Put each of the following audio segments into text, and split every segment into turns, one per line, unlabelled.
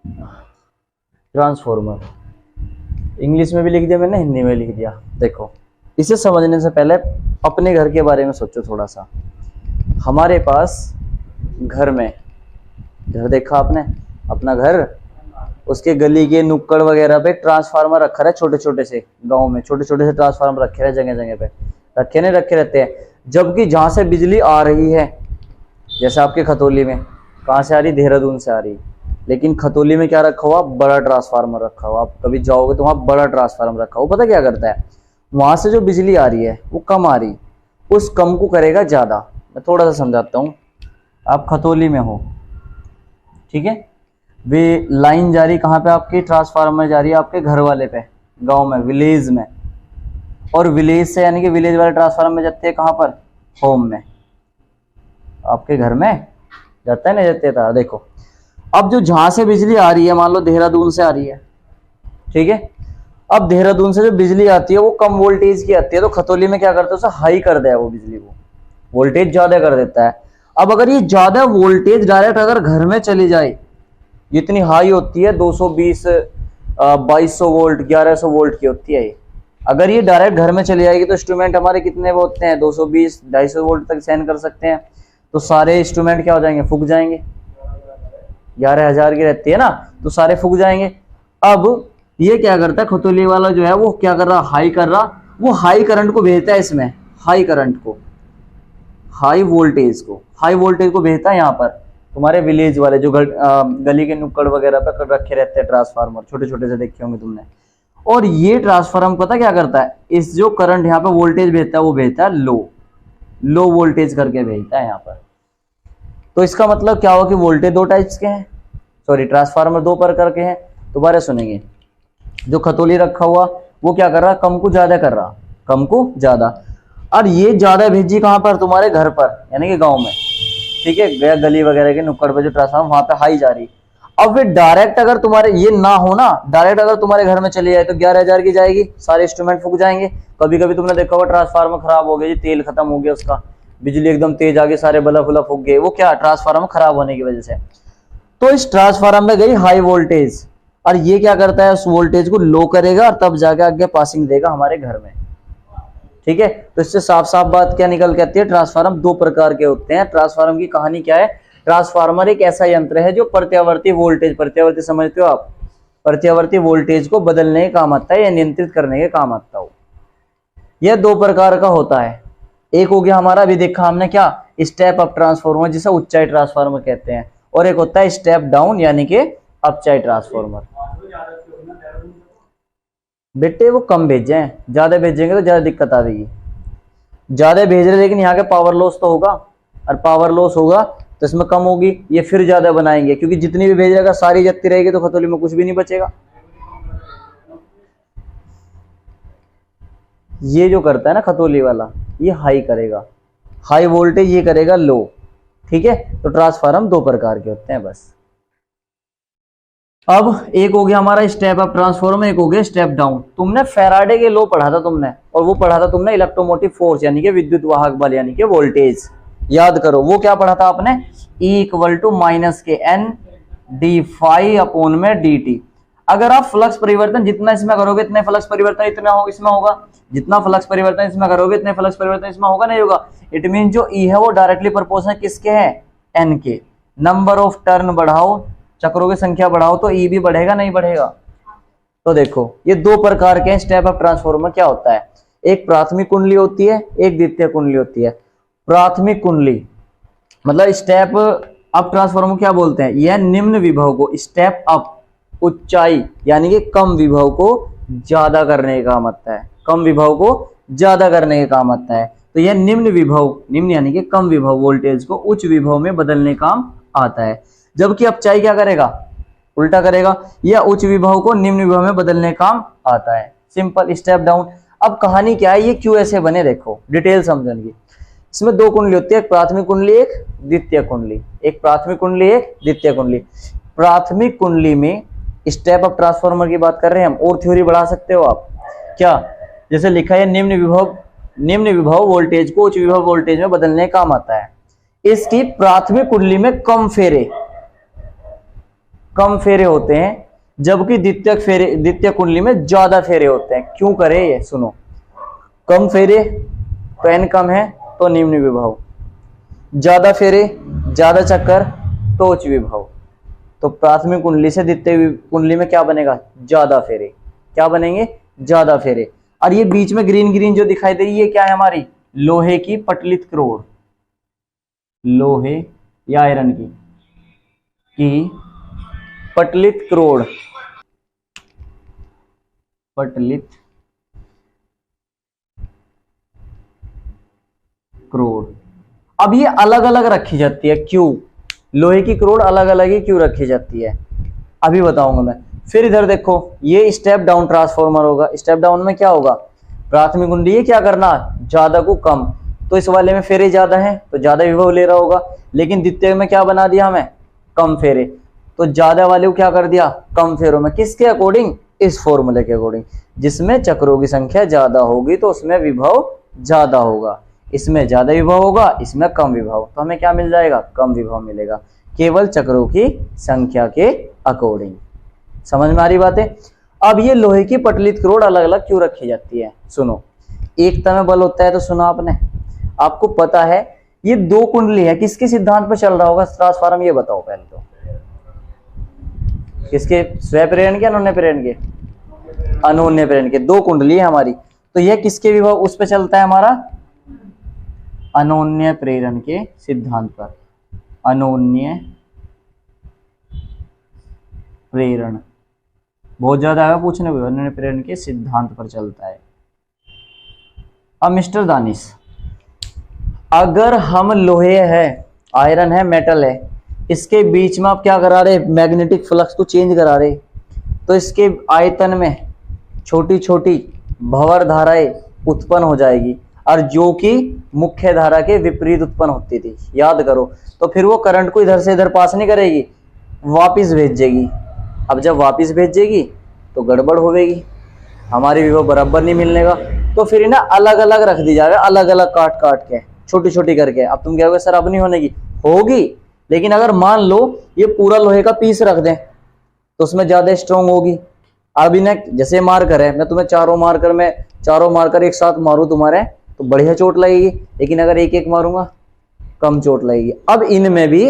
Transformer English में भी लिख दिया मैंने, हिंदी में लिख दिया। देखो, इसे समझने से पहले अपने घर के बारे में सोचो थोड़ा सा। हमारे पास घर में, घर देखा आपने अपना घर, उसके गली के नुक्कड़ वगैरह पे ट्रांसफार्मर रखा है, छोटे छोटे से, गांव में छोटे छोटे से ट्रांसफार्मर रखे हैं, जगह जगह पे रखे नहीं रखे रहते हैं। जबकि जहां से बिजली आ रही है, जैसे आपके खतौली में, कहाँ से आ रही, देहरादून से आ रही, लेकिन खतौली में क्या रखा हुआ, बड़ा ट्रांसफार्मर रखा हुआ। आप कभी जाओगे तो वहाँ बड़ा ट्रांसफार्मर रखा हुआ, पता क्या करता है, वहां से जो बिजली आ रही है वो कम आ रही, उस कम को करेगा ज्यादा। मैं थोड़ा सा समझाता हूँ। आप खतौली में हो, ठीक है, वे लाइन जा रही कहाँ पे, आपकी ट्रांसफार्मर जा रही है आपके घर वाले पे, गांव में, विलेज में, और विलेज से यानी कि विलेज वाले ट्रांसफार्मर जाते हैं कहाँ पर, होम में, आपके घर में जाता है, नहीं जाता है। देखो, अब जो जहां से बिजली आ रही है, मान लो देहरादून से आ रही है, ठीक है, अब देहरादून से जो बिजली आती है वो कम वोल्टेज की आती है, तो खतौली में क्या करता है, उसे हाई कर दिया, वो बिजली को वोल्टेज ज्यादा कर देता है। अब अगर ये ज्यादा वोल्टेज डायरेक्ट अगर घर में चली जाए, इतनी हाई होती है, 220 2200 वोल्ट 1100 वोल्ट की होती है ये, अगर ये डायरेक्ट घर में चली जाएगी तो इंस्ट्रूमेंट हमारे कितने होते हैं, 220 250 वोल्ट तक सहन कर सकते हैं, तो सारे इंस्ट्रूमेंट क्या हो जाएंगे, फूक जाएंगे। 11,000 की रहती है ना, तो सारे फूक जाएंगे। अब ये क्या करता है, खतौली वाला जो है वो क्या कर रहा, हाई कर रहा, वो हाई करंट को भेजता है इसमें, हाई करंट को, हाई वोल्टेज को भेजता है यहाँ पर तुम्हारे विलेज वाले जो गली के नुक्कड़ वगैरह पे रखे रहते हैं ट्रांसफार्मर, छोटे छोटे से देखे होंगे तुमने। और ये ट्रांसफार्मर पता क्या करता है, इस जो करंट यहाँ पे वोल्टेज भेजता है वो भेजता है लो वोल्टेज करके भेजता है यहाँ पर। तो इसका मतलब क्या हुआ कि वोल्टेज दो टाइप्स के हैं, सॉरी ट्रांसफार्मर दो प्रकार के हैं। दोबारा सुनेंगे, जो खतौली रखा हुआ वो क्या कर रहा, कम को ज्यादा कर रहा, कम को ज्यादा, और ये ज्यादा भेजी कहां पर, तुम्हारे घर पर, यानी कि गांव में, ठीक है, गया गली वगैरह के नुक्कड़ पर जो ट्रांसफार्मर वहां पे हाई जा रही। अब वे डायरेक्ट अगर तुम्हारे ये ना हो ना, डायरेक्ट अगर तुम्हारे घर में चली जाए तो 11,000 की जाएगी, सारे इंस्ट्रूमेंट फूक जाएंगे। कभी कभी तुमने देखा होगा ट्रांसफार्मर खराब हो गया जी, तेल खत्म हो गया उसका, बिजली एकदम तेज आ गई, सारे बल्ब वल्ब फूक गए, वो क्या, ट्रांसफार्मर खराब होने की वजह से। तो इस ट्रांसफार्मर में गई हाई वोल्टेज, और ये क्या करता है, उस वोल्टेज को लो करेगा और तब जाके आगे पासिंग देगा हमारे घर में, ठीक है। तो इससे साफ साफ बात क्या निकल के आती है, ट्रांसफार्मर दो प्रकार के होते हैं। ट्रांसफार्मर की कहानी क्या है, ट्रांसफार्मर एक ऐसा यंत्र है जो प्रत्यावर्ती वोल्टेज, प्रत्यावर्ती समझते हो आप, प्रत्यावर्ती वोल्टेज को बदलने के काम आता है या नियंत्रित करने के काम आता हो। यह दो प्रकार का होता है, एक हो गया हमारा, अभी देखा हमने क्या, स्टेप अप ट्रांसफार्मर जिसे ऊंचाई ट्रांसफार्मर कहते हैं, और एक होता है स्टेप डाउन यानी कि अपचाई ट्रांसफार्मर। बेटे वो कम भेजे हैं, ज्यादा भेजेंगे तो ज्यादा दिक्कत आएगी, ज्यादा भेज रहे लेकिन यहाँ के पावर लॉस तो होगा, और पावर लॉस होगा तो इसमें कम होगी, ये फिर ज्यादा बनाएंगे, क्योंकि जितनी भी भेजेगा सारी जत्ती रहेगी तो खतौली में कुछ भी नहीं बचेगा। ये जो करता है ना खतौली वाला, ये हाई करेगा, हाई वोल्टेज, ये करेगा लो, ठीक है। तो ट्रांसफार्मर दो प्रकार के होते हैं बस। अब एक हो गया हमारा स्टेप अप ट्रांसफार्मर, एक हो गया स्टेप डाउन। तुमने फैराडे के लॉ पढ़ा था तुमने, और वो पढ़ा था तुमने इलेक्ट्रोमोटिव फोर्स यानी कि विद्युत वाहक बल यानी कि वोल्टेज, याद करो वो क्या पढ़ा था आपने, E = -N dφ/dt। अगर आप फ्लक्स परिवर्तन जितना इसमें करोगे इतने फ्लक्स परिवर्तन इतना हो इसमें होगा, जितना फ्लक्स परिवर्तन इसमें करोगे इतने फ्लक्स परिवर्तन इसमें होगा, नहीं होगा। इट मीन जो E है वो डायरेक्टली प्रोपोर्शनल किसके है, N के। नंबर ऑफ टर्न बढ़ाओ, चक्रों की संख्या बढ़ाओ तो E भी बढ़ेगा, नहीं बढ़ेगा। तो देखो ये दो प्रकार के स्टेप अप ट्रांसफार्मर क्या होता है, एक प्राथमिक कुंडली होती है, एक द्वितीय कुंडली होती है। प्राथमिक कुंडली मतलब स्टेप अप ट्रांसफार्मर क्या बोलते हैं, यह निम्न विभव को, स्टेप अप ऊंचाई यानी कि कम विभव को ज्यादा करने का काम आता है, कम विभव को ज्यादा करने का काम आता है। तो यह निम्न विभव, निम्न यानी कि कम विभव वोल्टेज को उच्च विभव में बदलने काम आता है। जबकि अपचाई क्या करेगा, उल्टा करेगा, यह उच्च विभव को निम्न विभव में बदलने काम आता है। Simple step down. अब कहानी क्या है, ये क्यों ऐसे बने, देखो डिटेल समझेंगे। इसमें दो कुंडली होती है, एक प्राथमिक कुंडली एक द्वितीय कुंडली, एक प्राथमिक कुंडली एक द्वितीय कुंडली। प्राथमिक कुंडली में स्टेप अप ट्रांसफार्मर की बात कर रहे हैं हम, और थ्योरी बढ़ा सकते हो आप क्या, जैसे लिखा है निम्न विभव वोल्टेज को उच्च विभव वोल्टेज में बदलने का काम आता है। इसकी प्राथमिक कुंडली में कम फेरे, कम फेरे होते हैं, जबकि द्वितीय कुंडली में ज्यादा फेरे होते हैं। क्यों करे ये, सुनो। कम फेरे तो n कम है तो निम्न विभव, ज्यादा फेरे ज्यादा चक्कर तो उच्च विभव। तो प्राथमिक कुंडली से द्वितीय कुंडली में क्या बनेगा, ज्यादा फेरे। क्या बनेंगे, ज्यादा फेरे। और ये बीच में ग्रीन ग्रीन जो दिखाई दे रही है क्या है, हमारी लोहे की पटलित क्रोड़, लोहे या आयरन की पटलित क्रोड़, पटलित क्रोड़। अब ये अलग अलग रखी जाती है, क्यों? लोहे की क्रोड़ अलग अलग ही क्यों रखी जाती है, अभी बताऊंगा मैं। फिर इधर देखो, ये स्टेप डाउन ट्रांसफॉर्मर होगा। स्टेप डाउन में क्या होगा, प्राथमिक कुंडली ये क्या करना, ज्यादा को कम, तो इस वाले में फेरे ज्यादा है तो ज्यादा विभव ले रहा होगा। लेकिन द्वितीय में क्या बना दिया हमें, कम फेरे, तो ज्यादा वाले को क्या कर दिया, कम फेरों में। किसके अकॉर्डिंग, इस फॉर्मूले के अकॉर्डिंग। जिसमें चक्रों की संख्या ज्यादा होगी तो उसमें विभव ज्यादा होगा, इसमें ज्यादा विभव होगा, इसमें कम विभव, तो हमें क्या मिल जाएगा, कम विभव मिलेगा, केवल चक्रों की संख्या के अकॉर्डिंग। समझ में आ रही बातें। अब ये लोहे की पटलित क्रोड़ अलग अलग क्यों रखी जाती है, सुनो। एकता में बल होता है तो सुना आपने, आपको पता है ये दो कुंडली है, किसके सिद्धांत पर चल रहा होगा ट्रांसफार्मर, ये बताओ पहले तो। किसके, स्वयं प्रेरण के, अनोन्य प्रेरण के, अनोन्य प्रेरण के। दो कुंडली है हमारी, तो यह किसके विभव उस पर चलता है, हमारा अनोन्य प्रेरण के सिद्धांत पर। अनोन्य प्रेरण बहुत ज्यादा है पूछने में, अनोन्य प्रेरण के सिद्धांत पर चलता है। अब मिस्टर दानिश, अगर हम लोहे है, आयरन है, मेटल है, इसके बीच में आप क्या करा रहे, मैग्नेटिक फ्लक्स को चेंज करा रहे, तो इसके आयतन में छोटी छोटी भंवर धाराएं उत्पन्न हो जाएगी, और जो कि मुख्य धारा के विपरीत उत्पन्न होती थी, याद करो। तो फिर वो करंट को इधर से इधर पास नहीं करेगी, वापिस भेजेगी। अब जब वापिस भेजेगी तो गड़बड़ होगी, हमारी विभव बराबर नहीं मिलने का। तो फिर ना अलग अलग रख दी जाएगा, अलग अलग काट काट के, छोटी छोटी करके। अब तुम कहोगे सर अब नहीं होने की, होगी, लेकिन अगर मान लो ये पूरा लोहे का पीस रख दें तो उसमें ज्यादा स्ट्रॉन्ग होगी। अब इन्हें जैसे मार्कर है, मैं तुम्हें चारों मार्कर एक साथ मारूं तुम्हारे, तो बढ़िया चोट लगेगी, लेकिन अगर एक एक मारूंगा कम चोट लगेगी। अब इनमें भी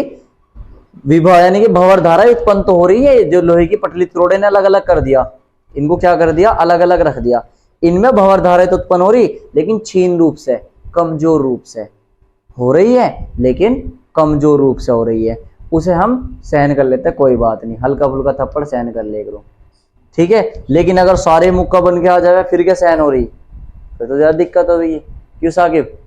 विभव यानी कि भंवर धारा उत्पन्न तो हो रही है, जो लोहे की पटलित क्रोड़े ने अलग अलग कर दिया, इनको क्या कर दिया, अलग अलग रख दिया। इनमें भंवर धारा तो उत्पन्न हो रही, लेकिन क्षीण रूप से, कमजोर रूप से हो रही है, लेकिन कमजोर रूप से हो रही है, उसे हम सहन कर लेते हैं, कोई बात नहीं, हल्का फुल्का थप्पड़ सहन कर ले करो, ठीक है। लेकिन अगर सारे मुक्का बन के आ जाए फिर क्या सहन हो रही, फिर तो ज्यादा दिक्कत हो रही है। क्यों साकिब,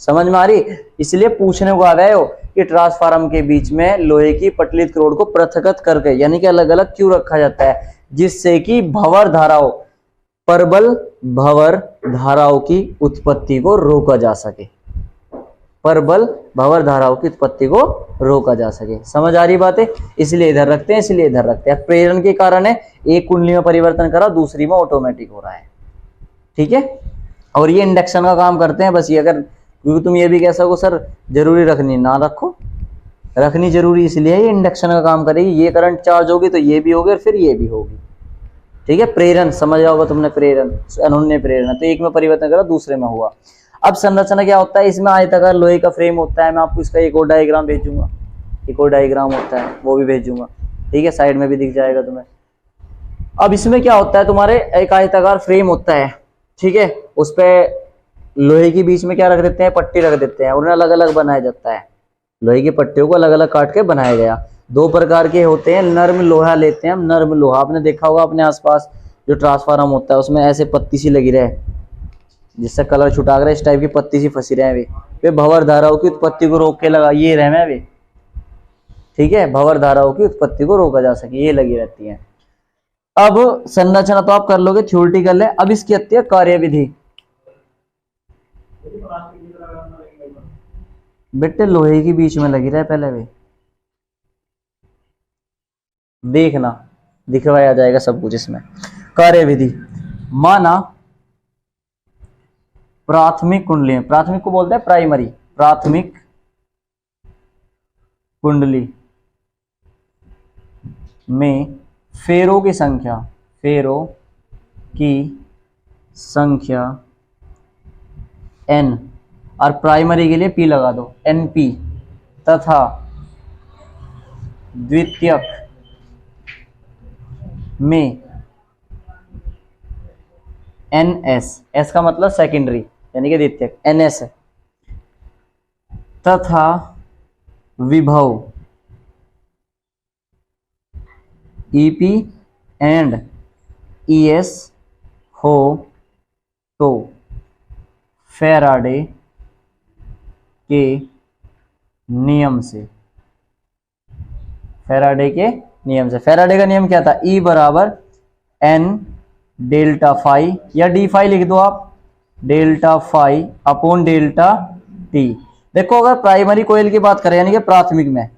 समझ में आ रही। इसलिए पूछने को आ गए हो कि ट्रांसफार्मर के बीच में लोहे की पटलित क्रोड़ को पृथकत करके यानी कि अलग अलग क्यों रखा जाता है, जिससे कि भंवर धाराओं, प्रबल भंवर धाराओं की उत्पत्ति को रोका जा सके, प्रबल भंवर धाराओं की उत्पत्ति को रोका जा सके। समझ आ रही बातें, इसलिए इधर रखते हैं, इसलिए इधर रखते हैं। प्रेरण के कारण है, एक कुंडली में परिवर्तन करा, दूसरी में ऑटोमेटिक हो रहा है, ठीक है। और ये इंडक्शन का काम करते हैं बस। ये अगर, क्योंकि तुम ये भी कह सको सर जरूरी रखनी, ना रखो, रखनी जरूरी इसलिए ये इंडक्शन का काम करेगी। ये करंट चार्ज होगी तो ये भी होगी और फिर ये भी होगी, ठीक है। प्रेरण समझ जाओगे तुमने, प्रेरण अनोन्य प्रेरण, तो एक में परिवर्तन करा दूसरे में हुआ। अब संरचना क्या होता है, इसमें आयताकार लोहे का फ्रेम होता है। मैं आपको इसका एक और डायग्राम भेजूंगा, एक और डायग्राम होता है वो भी भेजूंगा, ठीक है, साइड में भी दिख जाएगा तुम्हें। अब इसमें क्या होता है, तुम्हारे एक आयताकार फ्रेम होता है, ठीक है, उस पर लोहे के बीच में क्या रख देते हैं, पट्टी रख देते हैं, उन्हें अलग अलग बनाया जाता है। लोहे की पट्टियों को अलग अलग काट के बनाया गया। दो प्रकार के होते हैं, नर्म लोहा लेते हैं हम, नर्म लोहा आपने देखा होगा अपने आसपास, जो ट्रांसफार्मर होता है उसमें ऐसे पत्ती सी लगी रहे, जिससे कलर छुटा कर इस टाइप की पत्ती सी फंसी रहे, वे भंवर धाराओं की उत्पत्ति को रोक के लगा, ये रहे वे, ठीक है, भंवर धाराओं की उत्पत्ति को रोका जा सके, ये लगी रहती है। अब संरचना तो आप कर लोगे, थ्योरेटिकल है। अब इसकी आती है कार्यविधि। बेटे लोहे की बीच में लगी रहे पहले वे, देखना दिखवाया जाएगा सब कुछ इसमें। कार्यविधि, माना प्राथमिक कुंडली, प्राथमिक को बोलते हैं प्राइमरी, प्राथमिक कुंडली में फेरों की संख्या, फेरों की संख्या n, और प्राइमरी के लिए p लगा दो, np, तथा द्वितीयक में ns, s का मतलब सेकेंडरी यानी कि द्वितीयक ns है, तथा विभव ep एंड es हो तो फैराडे के नियम से, फैराडे के नियम से, फैराडे का नियम क्या था, E बराबर n डेल्टा फाई, या डी फाई लिख दो आप, delta phi upon delta t. देखो अगर प्राइमरी कोयल की बात करें यानी कि प्राथमिक में,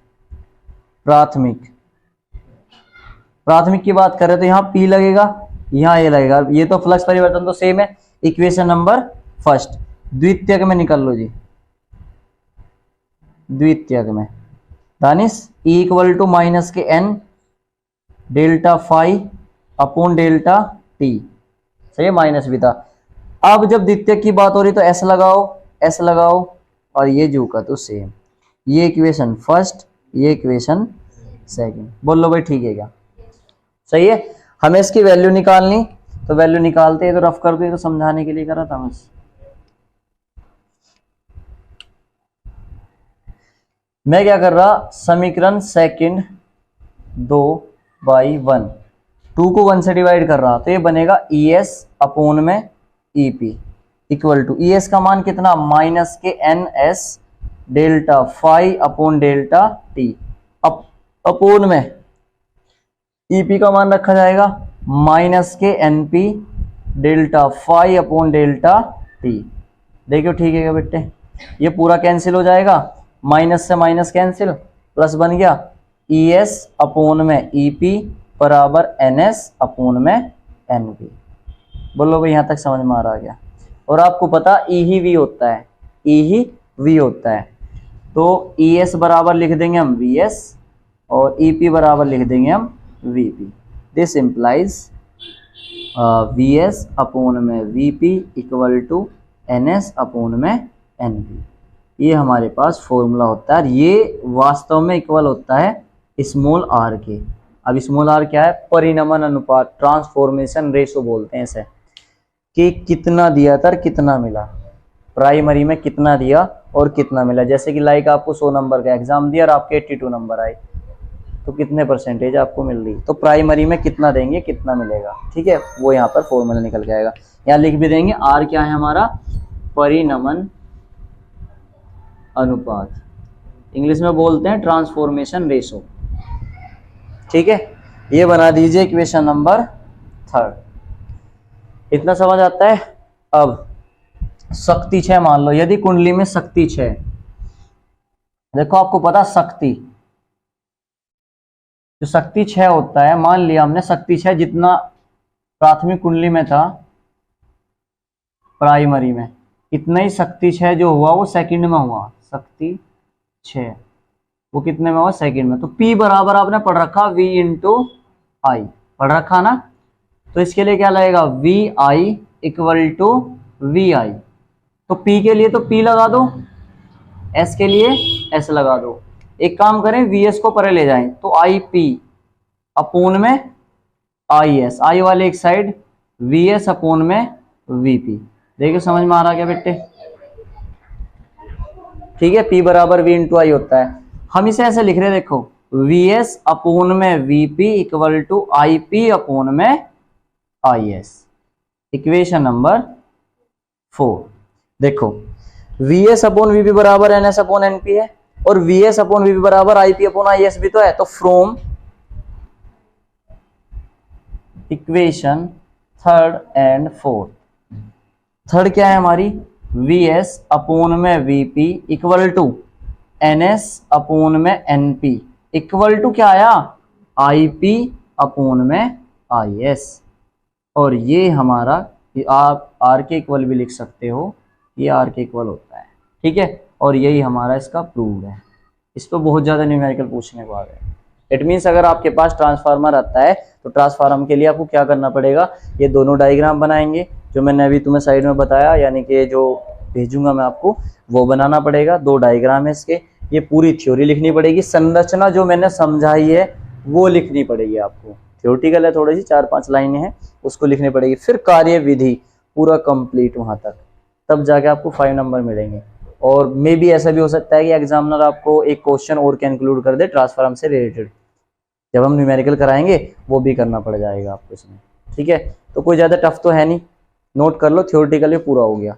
प्राथमिक की बात करें तो यहाँ P लगेगा, यहाँ ए लगेगा, ये तो फ्लक्स परिवर्तन तो सेम है। Equation number first. द्वितीयक में निकल लो जी, द्वितीयक में दानिश E इक्वल टू माइनस के n delta phi upon delta t, सही है, माइनस भी था। अब जब द्वितीयक की बात हो रही तो s लगाओ, s लगाओ, और ये जो का तो सेम, ये इक्वेशन फर्स्ट, ये इक्वेशन सेकंड। बोल लो भाई ठीक है क्या, सही है। हमें इसकी वैल्यू निकालनी, तो वैल्यू निकालते हैं, तो रफ कर दो, तो समझाने के लिए करा था बस। मैं क्या कर रहा, समीकरण सेकंड 2/1, 2 को 1 से डिवाइड कर रहा, तो ये बनेगा ES अपॉन में EP इक्वल टू, ES का मान कितना, माइनस के NS delta phi upon delta t, upon में EP का मान रखा जाएगा माइनस के NP delta phi upon delta t. देखियो ठीक है क्या बेटे, ये पूरा कैंसिल हो जाएगा, माइनस से माइनस कैंसिल, प्लस बन गया ES अपॉन में EP बराबर NS अपॉन में NP। बोलो भाई यहाँ तक समझ में आ रहा गया। और आपको पता E ही V होता है, E ही V होता है, तो ES बराबर लिख देंगे हम VS और EP बराबर लिख देंगे हम VP। This implies VS upon में VP equal to NS upon में NP। ये हमारे पास फॉर्मूला होता है, ये वास्तव में इक्वल होता है स्मॉल r के। अब स्मॉल r क्या है, परिनमन अनुपात, ट्रांसफॉर्मेशन रेशो बोलते हैं इसे, कि कितना दिया था और कितना मिला, प्राइमरी में कितना दिया और कितना मिला। जैसे कि लाइक आपको 100 नंबर का एग्जाम दिया और आपके 82 नंबर आए, तो कितने परसेंटेज आपको मिल रही, तो प्राइमरी में कितना देंगे कितना मिलेगा, ठीक है, वो यहाँ पर फॉर्मूला निकल के आएगा। यहाँ लिख भी देंगे r क्या है हमारा, परिनमन अनुपात, इंग्लिश में बोलते हैं ट्रांसफॉर्मेशन रेशो, ठीक है। ये बना दीजिए इक्वेशन नंबर थर्ड। इतना समझ आता है। अब शक्ति 6 मान लो, यदि कुंडली में शक्ति 6, देखो आपको पता शक्ति, जो शक्ति 6 होता है, मान लिया हमने शक्ति 6 जितना प्राथमिक कुंडली में था प्राइमरी में, इतना ही शक्ति 6 जो हुआ वो सेकंड में हुआ, शक्ति 6 वो कितने में हुआ, सेकंड में। तो P बराबर आपने पढ़ रखा V इंटू आई, पढ़ रखा ना, तो इसके लिए क्या लगेगा, VI इक्वल टू VI। तो P के लिए तो P लगा दो, S के लिए S लगा दो। एक काम करें, VS को परे ले जाएं, तो IP अपोन में IS, I वाले एक साइड, VS अपोन में VP। देखिए समझ में आ रहा क्या बेटे, ठीक है। P बराबर V इंटू आई होता है। हम इसे ऐसे लिख रहे हैं, देखो VS अपोन में VP equal to IP upon में IS, इक्वेशन नंबर 4। देखो VS अपोन VP बराबर NS अपोन NP है, और VS अपोन VP बराबर IP अपोन IS भी तो है। तो from equation third and fourth, third क्या है हमारी, VS अपोन में VP equal to NS upon में NP इक्वल टू क्या आया, IP अपोन में IS। और ये हमारा, आप R के इक्वल भी लिख सकते हो, ये R के इक्वल होता है, ठीक है। और यही हमारा इसका प्रूव है। इस पर बहुत ज़्यादा न्यूमेरिकल पूछने को आ गए। इट मीन्स अगर आपके पास ट्रांसफार्मर आता है तो ट्रांसफार्मर के लिए आपको क्या करना पड़ेगा, ये दोनों डायग्राम बनाएंगे जो मैंने अभी तुम्हें साइड में बताया, यानी कि जो भेजूंगा मैं आपको वो बनाना पड़ेगा। 2 डायग्राम है इसके, ये पूरी थ्योरी लिखनी पड़ेगी, संरचना जो मैंने समझाई है वो लिखनी पड़ेगी आपको। थ्योरेटिकल है थोड़ी सी, 4-5 लाइनें हैं, उसको लिखनी पड़ेगी। फिर कार्यविधि पूरा कंप्लीट वहां तक, तब जाके आपको 5 नंबर मिलेंगे। और मे भी ऐसा भी हो सकता है कि एग्जामिनर आपको एक क्वेश्चन और के इंक्लूड कर दे ट्रांसफार्मर से रिलेटेड, जब हम न्यूमेरिकल कराएंगे वो भी करना पड़ जाएगा आपको इसमें। ठीक है, तो कोई ज़्यादा टफ तो है नहीं, नोट कर लो, थ्योरेटिकली पूरा हो गया।